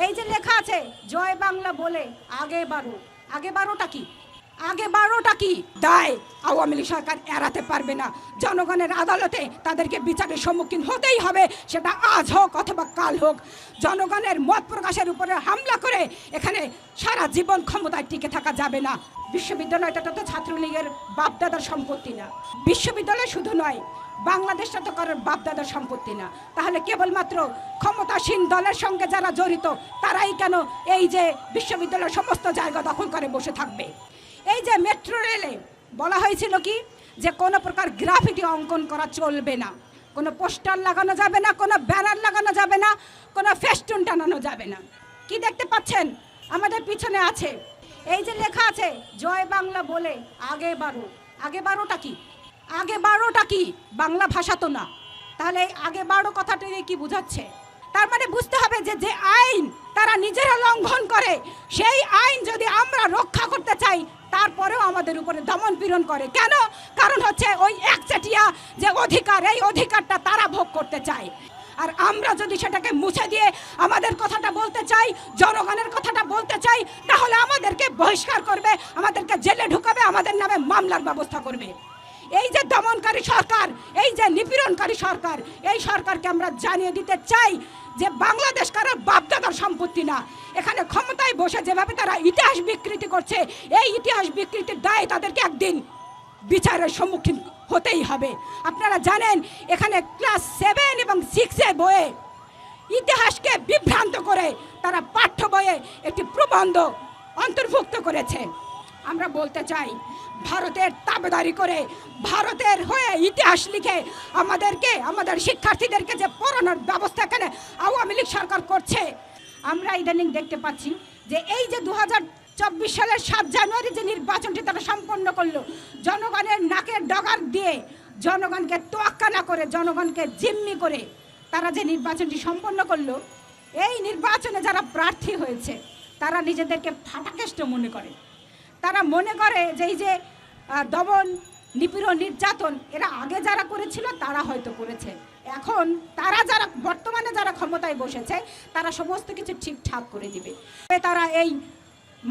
এই যে লেখা আছে জয় বাংলা বলে আগে বাড়ো, আগে বাড়োটা কি? আগে বাড়োটা কি? দায় আওয়ামী লীগ সরকার এড়াতে পারবে না। জনগণের আদালতে তাদেরকে বিচারের সম্মুখীন হতেই হবে, সেটা আজ হোক অথবা কাল হোক। জনগণের মত প্রকাশের উপরে হামলা করে এখানে সারা জীবন ক্ষমতায় টিকে থাকা যাবে না। বিশ্ববিদ্যালয়টা তো ছাত্রলীগের বাপদাদার সম্পত্তি না। বিশ্ববিদ্যালয় শুধু নয়, বাংলাদেশটা তো কারোর বাপদাদার সম্পত্তি না। তাহলে কেবলমাত্র ক্ষমতাসীন দলের সঙ্গে যারা জড়িত তারাই কেন এই যে বিশ্ববিদ্যালয়ের সমস্ত জায়গা দখল করে বসে থাকবে? এই যে মেট্রো রেলে বলা হয়েছিল কি যে কোনো প্রকার গ্রাফিটি অঙ্কন করা চলবে না, কোনো পোস্টার লাগানো যাবে না, কোনো ব্যানার লাগানো যাবে না, কোনো ফেস্টুন টানানো যাবে না। কি দেখতে পাচ্ছেন আমাদের পিছনে আছে, এই যে লেখা আছে জয় বাংলা বলে আগে বাড়ো। আগে বাড়োটা কি? আগে বাড়োটা কি? বাংলা ভাষা তো না। তাহলে এই আগে বাড়ো কথাটা কি বোঝাচ্ছে? তার মানে বুঝতে হবে যে যে আইন তারা নিজেরা লঙ্ঘন করে, সেই আইন যদি আমরা রক্ষা করতে চাই তারপরেও আমাদের উপরে দমন পীড়ন করে। কেন? কারণ হচ্ছে ওই একচেটিয়া যে অধিকার, এই অধিকারটা তারা ভোগ করতে চায়। আর আমরা যদি সেটাকে মুছে দিয়ে আমাদের কথাটা বলতে চাই, জনগণের কথাটা বলতে চাই, তাহলে আমাদেরকে বহিষ্কার করবে, আমাদেরকে জেলে ঢুকাবে, আমাদের নামে মামলার ব্যবস্থা করবে। এই যে দমনকারী সরকার, এই যে নিপীড়নকারী সরকার, এই সরকারকে আমরা জানিয়ে দিতে চাই যে বাংলাদেশ কারোর বাপদাদার সম্পত্তি না। এখানে ক্ষমতায় বসে যেভাবে তারা ইতিহাস বিকৃতি করছে, এই ইতিহাস বিকৃতির দায়ে তাদেরকে একদিন বিচারের সম্মুখীন হতেই হবে। আপনারা জানেন এখানে ক্লাস 7 এবং 6 বইয়ে ইতিহাসকে বিভ্রান্ত করে তারা পাঠ্য বইয়ে একটি প্রবন্ধ অন্তর্ভুক্ত করেছে। আমরা বলতে চাই ভারতের তাবেদারি করে, ভারতের হয়ে ইতিহাস লিখে আমাদেরকে, আমাদের শিক্ষার্থীদেরকে যে পড়ানোর ব্যবস্থা এখানে আওয়ামী লীগ সরকার করছে, আমরা ইদানিং দেখতে পাচ্ছি যে এই যে 2024 সালের 7 জানুয়ারি যে নির্বাচনটি তারা সম্পন্ন করলো, জনগণের নাকের ডগার দিয়ে, জনগণকে তোয়াক্কা না করে, জনগণকে জিম্মি করে তারা যে নির্বাচনটি সম্পন্ন করলো, এই নির্বাচনে যারা প্রার্থী হয়েছে তারা নিজেদেরকে ফাটাকেষ্ট মনে করে। তারা মনে করে যে এই যে দমন, নিপীড়ন, নির্যাতন এরা আগে যারা করেছিল তারা হয়তো করেছে, এখন তারা যারা বর্তমানে যারা ক্ষমতায় বসেছে তারা সমস্ত কিছু ঠিকঠাক করে দিবে। তারা এই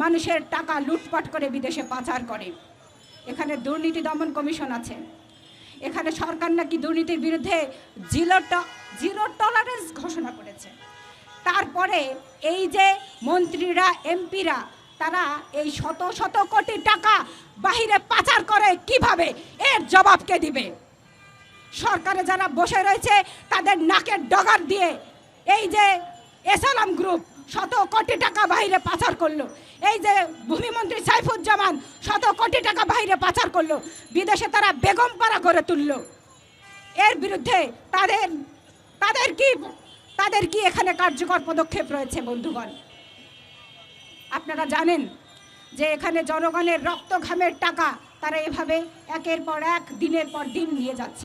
মানুষের টাকা লুটপাট করে বিদেশে পাচার করে। এখানে দুর্নীতি দমন কমিশন আছে, এখানে সরকার নাকি দুর্নীতির বিরুদ্ধে জিরো টলারেন্স ঘোষণা করেছে। তারপরে এই যে মন্ত্রীরা, এমপিরা তারা এই শত শত কোটি টাকা বাহিরে পাচার করে কিভাবে, এর জবাব কে দিবে? সরকারে যারা বসে রয়েছে তাদের নাকের ডগার দিয়ে এই যে এসালাম গ্রুপ শত কোটি টাকা বাইরে পাচার করলো, এই যে ভূমিমন্ত্রী সাইফুজ্জামান শত কোটি টাকা বাইরে পাচার করলো, বিদেশে তারা বেগমপাড়া গড়ে তুললো, এর বিরুদ্ধে তাদের কি এখানে কার্যকর পদক্ষেপ রয়েছে? বন্ধুগণ, আপনারা জানেন যে এখানে জনগণের রক্ত ঘামের টাকা তারা এভাবে একের পর এক, দিনের পর দিন নিয়ে যাচ্ছে।